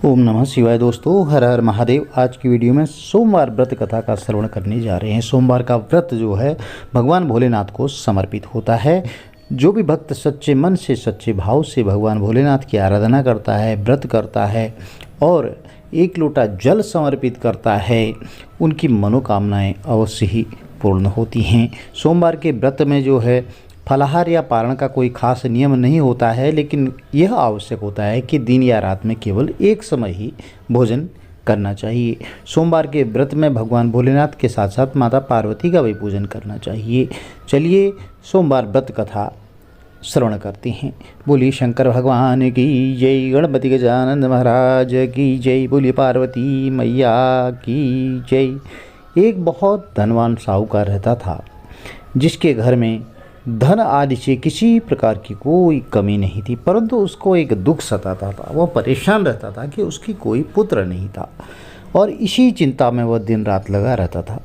ओम नमः शिवाय। दोस्तों, हर हर महादेव। आज की वीडियो में सोमवार व्रत कथा का श्रवण करने जा रहे हैं। सोमवार का व्रत जो है भगवान भोलेनाथ को समर्पित होता है। जो भी भक्त सच्चे मन से सच्चे भाव से भगवान भोलेनाथ की आराधना करता है, व्रत करता है और एक लोटा जल समर्पित करता है, उनकी मनोकामनाएं अवश्य ही पूर्ण होती हैं। सोमवार के व्रत में जो है फलाहार या पारण का कोई खास नियम नहीं होता है, लेकिन यह आवश्यक होता है कि दिन या रात में केवल एक समय ही भोजन करना चाहिए। सोमवार के व्रत में भगवान भोलेनाथ के साथ साथ माता पार्वती का भी पूजन करना चाहिए। चलिए सोमवार व्रत कथा श्रवण करते हैं। बोलिए शंकर भगवान की जय, गणपति गजानन महाराज की जय, बोलिए पार्वती मैया की जय। एक बहुत धनवान साहूकार रहता था, जिसके घर में धन आदि से किसी प्रकार की कोई कमी नहीं थी, परंतु उसको एक दुख सताता था। वह परेशान रहता था कि उसकी कोई पुत्र नहीं था और इसी चिंता में वह दिन रात लगा रहता था।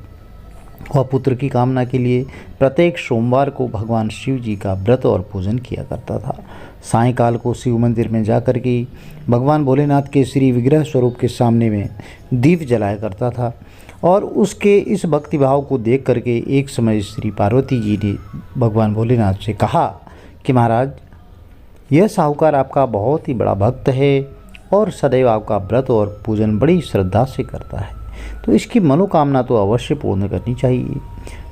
वह पुत्र की कामना के लिए प्रत्येक सोमवार को भगवान शिव जी का व्रत और पूजन किया करता था। सायंकाल को शिव मंदिर में जाकर के भगवान भोलेनाथ के श्री विग्रह स्वरूप के सामने में दीप जलाया करता था और उसके इस भक्तिभाव को देख करके एक समय श्री पार्वती जी ने भगवान भोलेनाथ से कहा कि महाराज, यह साहूकार आपका बहुत ही बड़ा भक्त है और सदैव आपका व्रत और पूजन बड़ी श्रद्धा से करता है, तो इसकी मनोकामना तो अवश्य पूर्ण करनी चाहिए।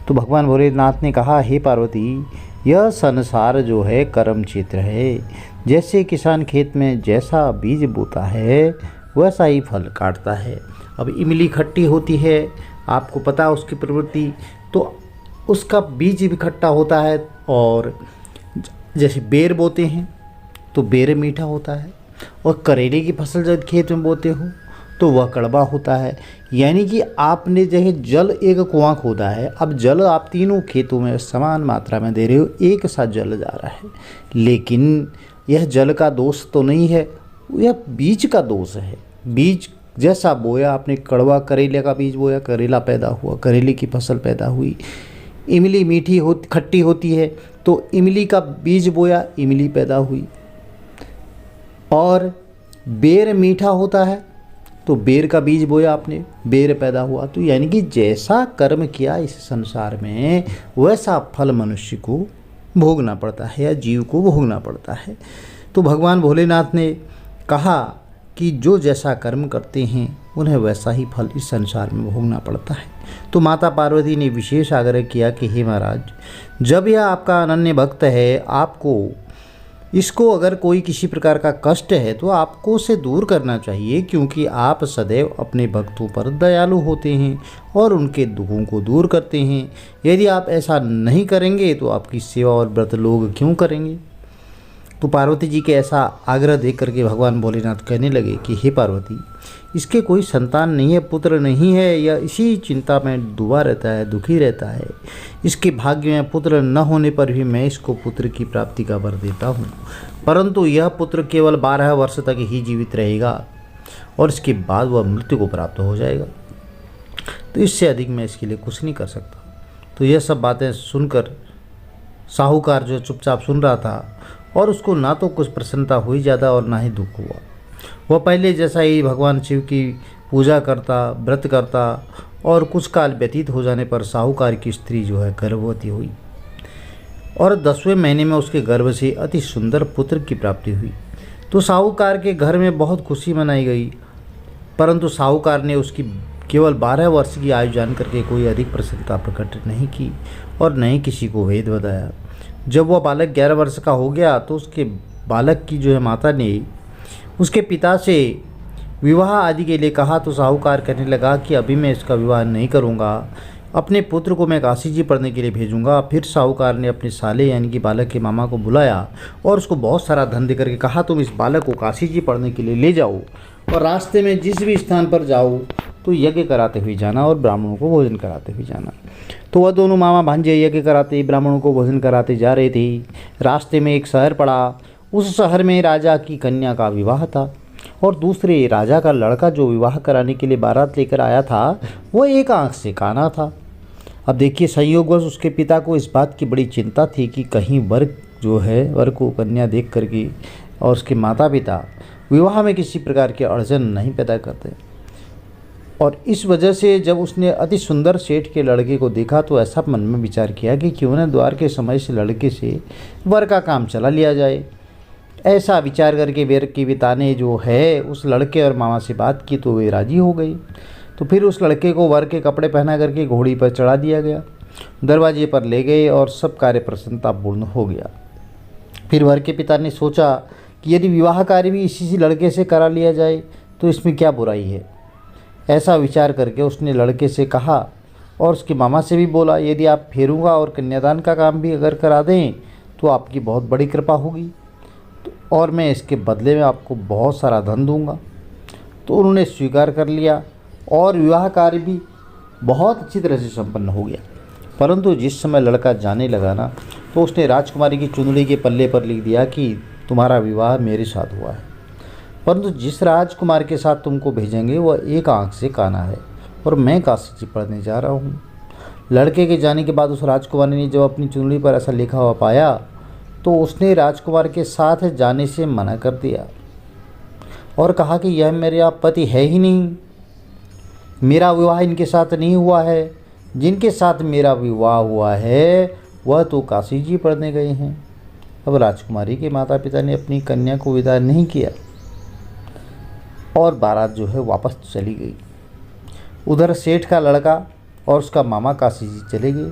तो भगवान भोलेनाथ ने कहा, हे पार्वती, यह संसार जो है कर्म क्षेत्र है। जैसे किसान खेत में जैसा बीज बोता है वैसा ही फल काटता है। अब इमली खट्टी होती है, आपको पता है उसकी प्रवृत्ति, तो उसका बीज भी खट्टा होता है। और जैसे बेर बोते हैं तो बेर मीठा होता है, और करेले की फसल जब खेत में बोते हो तो वह कड़वा होता है। यानी कि आपने जो जल एक कुआं खोदा है, अब जल आप तीनों खेतों में समान मात्रा में दे रहे हो, एक साथ जल जा रहा है, लेकिन यह जल का दोष तो नहीं है, यह बीज का दोष है। बीज जैसा बोया आपने, कड़वा करेले का बीज बोया, करेला पैदा हुआ, करेले की फसल पैदा हुई। इमली खट्टी होती है तो इमली का बीज बोया, इमली पैदा हुई। और बेर मीठा होता है तो बेर का बीज बोया आपने, बेर पैदा हुआ। तो यानी कि जैसा कर्म किया इस संसार में वैसा फल मनुष्य को भोगना पड़ता है या जीव को भोगना पड़ता है। तो भगवान भोलेनाथ ने कहा कि जो जैसा कर्म करते हैं उन्हें वैसा ही फल इस संसार में भोगना पड़ता है। तो माता पार्वती ने विशेष आग्रह किया कि हे महाराज, जब यह आपका अनन्य भक्त है, आपको इसको अगर कोई किसी प्रकार का कष्ट है तो आपको उसे दूर करना चाहिए, क्योंकि आप सदैव अपने भक्तों पर दयालु होते हैं और उनके दुखों को दूर करते हैं। यदि आप ऐसा नहीं करेंगे तो आपकी सेवा और व्रत लोग क्यों करेंगे। तो पार्वती जी के ऐसा आग्रह देख करके भगवान भोलेनाथ कहने लगे कि हे पार्वती, इसके कोई संतान नहीं है, पुत्र नहीं है, या इसी चिंता में डूबा रहता है, दुखी रहता है। इसके भाग्य में पुत्र न होने पर भी मैं इसको पुत्र की प्राप्ति का वर देता हूँ, परंतु यह पुत्र केवल 12 वर्ष तक ही जीवित रहेगा और इसके बाद वह मृत्यु को प्राप्त हो जाएगा। तो इससे अधिक मैं इसके लिए कुछ नहीं कर सकता। तो यह सब बातें सुनकर साहूकार जो चुपचाप सुन रहा था, और उसको ना तो कुछ प्रसन्नता हुई ज़्यादा और ना ही दुख हुआ। वह पहले जैसा ही भगवान शिव की पूजा करता, व्रत करता, और कुछ काल व्यतीत हो जाने पर साहूकार की स्त्री जो है गर्भवती हुई और 10वें महीने में उसके गर्भ से अति सुंदर पुत्र की प्राप्ति हुई। तो साहूकार के घर में बहुत खुशी मनाई गई, परंतु साहूकार ने उसकी केवल 12 वर्ष की आयु जान करके कोई अधिक प्रसन्नता प्रकट नहीं की और न ही किसी को भेद बताया। जब वह बालक 11 वर्ष का हो गया तो उसके बालक की जो है माता ने उसके पिता से विवाह आदि के लिए कहा। तो साहूकार कहने लगा कि अभी मैं इसका विवाह नहीं करूंगा, अपने पुत्र को मैं काशी जी पढ़ने के लिए भेजूंगा। फिर साहूकार ने अपने साले यानी कि बालक के मामा को बुलाया और उसको बहुत सारा धन दे करके कहा, तुम इस बालक को काशी जी पढ़ने के लिए ले जाओ और रास्ते में जिस भी स्थान पर जाओ तो यज्ञ कराते हुए जाना और ब्राह्मणों को भोजन कराते हुए जाना। तो वह दोनों मामा भांजे यज्ञ कराते, ब्राह्मणों को भोजन कराते जा रहे थे। रास्ते में एक शहर पड़ा। उस शहर में राजा की कन्या का विवाह था और दूसरे राजा का लड़का जो विवाह कराने के लिए बारात लेकर आया था वह एक आंख से काना था। अब देखिए, संयोगवश उसके पिता को इस बात की बड़ी चिंता थी कि कहीं वर जो है, वर को कन्या देख करके और उसके माता पिता विवाह में किसी प्रकार की अड़चन नहीं पैदा करते। और इस वजह से जब उसने अति सुंदर सेठ के लड़के को देखा तो ऐसा मन में विचार किया कि क्यों न द्वार के समय से लड़के से वर का काम चला लिया जाए। ऐसा विचार करके वीर की पिता ने जो है उस लड़के और मामा से बात की तो वे राजी हो गई। तो फिर उस लड़के को वर के कपड़े पहना करके घोड़ी पर चढ़ा दिया गया, दरवाजे पर ले गए और सब कार्य प्रसन्नतापूर्ण हो गया। फिर वर के पिता ने सोचा कि यदि विवाह कार्य भी इसी लड़के से करा लिया जाए तो इसमें क्या बुराई है। ऐसा विचार करके उसने लड़के से कहा और उसके मामा से भी बोला, यदि आप फेरूंगा और कन्यादान का काम भी अगर करा दें तो आपकी बहुत बड़ी कृपा होगी और मैं इसके बदले में आपको बहुत सारा धन दूंगा। तो उन्होंने स्वीकार कर लिया और विवाह कार्य भी बहुत अच्छी तरह से संपन्न हो गया। परंतु जिस समय लड़का जाने लगा ना तो उसने राजकुमारी की चुंदड़ी के पल्ले पर लिख दिया कि तुम्हारा विवाह मेरे साथ हुआ है, परंतु जिस राजकुमार के साथ तुमको भेजेंगे वह एक आंख से काना है और मैं काशी जी पढ़ने जा रहा हूँ। लड़के के जाने के बाद उस राजकुमारी ने जब अपनी चुंदड़ी पर ऐसा लिखा हुआ पाया तो उसने राजकुमार के साथ जाने से मना कर दिया और कहा कि यह मेरा पति है ही नहीं, मेरा विवाह इनके साथ नहीं हुआ है, जिनके साथ मेरा विवाह हुआ है वह तो काशी जी पढ़ने गए हैं। अब राजकुमारी के माता पिता ने अपनी कन्या को विदा नहीं किया और बारात जो है वापस चली गई। उधर सेठ का लड़का और उसका मामा काशी जी चले गए।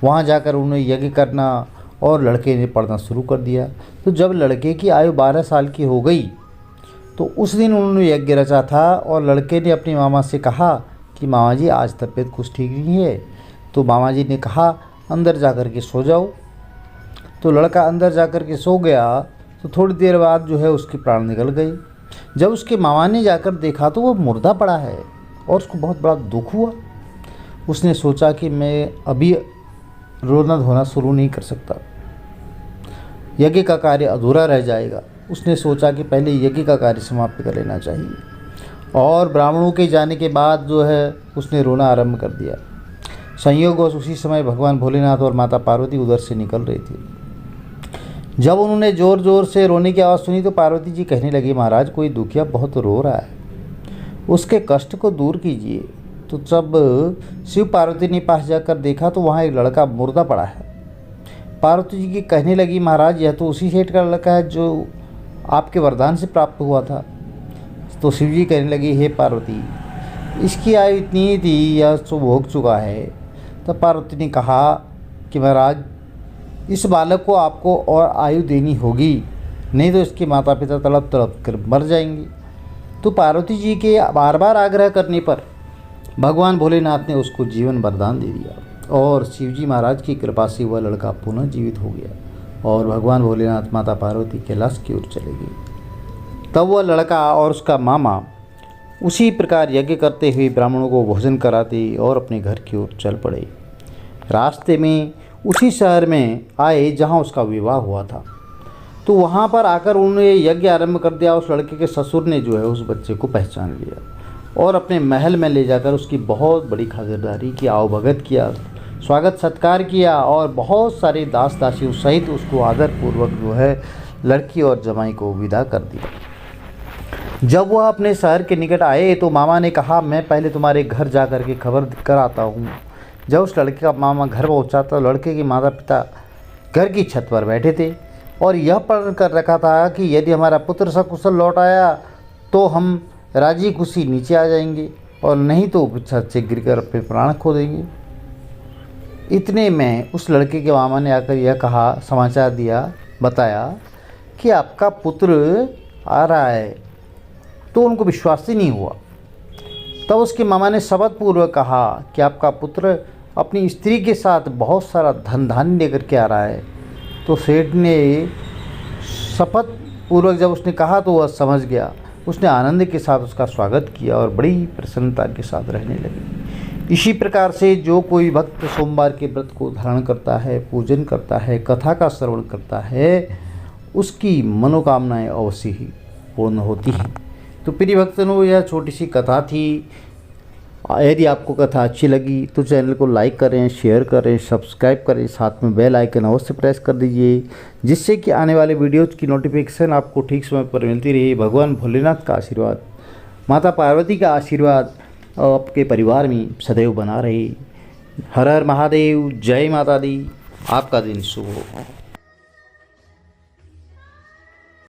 वहाँ जाकर उन्हें यज्ञ करना और लड़के ने पढ़ना शुरू कर दिया। तो जब लड़के की आयु 12 साल की हो गई तो उस दिन उन्होंने यज्ञ रचा था और लड़के ने अपने मामा से कहा कि मामा जी आज तबीयत कुछ ठीक नहीं है। तो मामा जी ने कहा अंदर जाकर के सो जाओ। तो लड़का अंदर जाकर के सो गया तो थोड़ी देर बाद जो है उसके प्राण निकल गए। जब उसके मामा ने जाकर देखा तो वो मुर्दा पड़ा है और उसको बहुत बड़ा दुख हुआ। उसने सोचा कि मैं अभी रोना धोना शुरू नहीं कर सकता, यज्ञ का कार्य अधूरा रह जाएगा। उसने सोचा कि पहले यज्ञ का कार्य समाप्त कर लेना चाहिए और ब्राह्मणों के जाने के बाद जो है उसने रोना आरंभ कर दिया। संयोगवश उसी समय भगवान भोलेनाथ और माता पार्वती उधर से निकल रही थी। जब उन्होंने ज़ोर ज़ोर से रोने की आवाज़ सुनी तो पार्वती जी कहने लगी, महाराज कोई दुखिया बहुत रो रहा है, उसके कष्ट को दूर कीजिए। तो जब शिव पार्वती ने पास जाकर देखा तो वहाँ एक लड़का मुर्दा पड़ा है। पार्वती जी की कहने लगी, महाराज यह तो उसी सेठ का लड़का है जो आपके वरदान से प्राप्त हुआ था। तो शिव जी कहने लगी, हे पार्वती इसकी आयु इतनी ही थी, यह तो भोग चुका है। तब पार्वती ने कहा कि महाराज इस बालक को आपको और आयु देनी होगी, नहीं तो इसके माता पिता तड़प तड़प कर मर जाएंगे। तो पार्वती जी के बार बार आग्रह करने पर भगवान भोलेनाथ ने उसको जीवन वरदान दे दिया और शिवजी महाराज की कृपा से वह लड़का पुनः जीवित हो गया और भगवान भोलेनाथ माता पार्वती कैलाश की ओर चले गए। तब वह लड़का और उसका मामा उसी प्रकार यज्ञ करते हुए ब्राह्मणों को भोजन कराते और अपने घर की ओर चल पड़े। रास्ते में उसी शहर में आए जहाँ उसका विवाह हुआ था। तो वहाँ पर आकर उन्होंने यज्ञ आरंभ कर दिया। उस लड़के के ससुर ने जो है उस बच्चे को पहचान लिया और अपने महल में ले जाकर उसकी बहुत बड़ी खातिरदारी की, आवभगत किया, स्वागत सत्कार किया और बहुत सारे दास दासियों सहित उसको आदरपूर्वक जो है लड़की और जमाई को विदा कर दिया। जब वह अपने शहर के निकट आए तो मामा ने कहा, मैं पहले तुम्हारे घर जा कर के खबर कर आता हूँ। जब उस लड़के का मामा घर पहुँचा तो लड़के के माता पिता घर की छत पर बैठे थे और यह प्रण कर रखा था कि यदि हमारा पुत्र सकुशल लौट आया तो हम राजी खुशी नीचे आ जाएंगे और नहीं तो छत से गिरकर अपने प्राण खो देंगे। इतने में उस लड़के के मामा ने आकर यह कहा, समाचार दिया, बताया कि आपका पुत्र आ रहा है। तो उनको विश्वास ही नहीं हुआ। तब उसके मामा ने शपथ पूर्वक कहा कि आपका पुत्र अपनी स्त्री के साथ बहुत सारा धन धान्य लेकर के आ रहा है। तो सेठ ने शपथ पूर्वक जब उसने कहा तो वह समझ गया। उसने आनंद के साथ उसका स्वागत किया और बड़ी प्रसन्नता के साथ रहने लगी। इसी प्रकार से जो कोई भक्त सोमवार के व्रत को धारण करता है, पूजन करता है, कथा का श्रवण करता है, उसकी मनोकामनाएं अवश्य ही पूर्ण होती हैं। तो प्रिय भक्तों, यह छोटी सी कथा थी यदि आपको कथा अच्छी लगी तो चैनल को लाइक करें, शेयर करें, सब्सक्राइब करें, साथ में बेल आइकन अवश्य प्रेस कर दीजिए, जिससे कि आने वाले वीडियोज़ की नोटिफिकेशन आपको ठीक समय पर मिलती रहे। भगवान भोलेनाथ का आशीर्वाद, माता पार्वती का आशीर्वाद आपके परिवार में सदैव बना रहे। हर हर महादेव, जय माता दी। आपका दिन शुभ हो।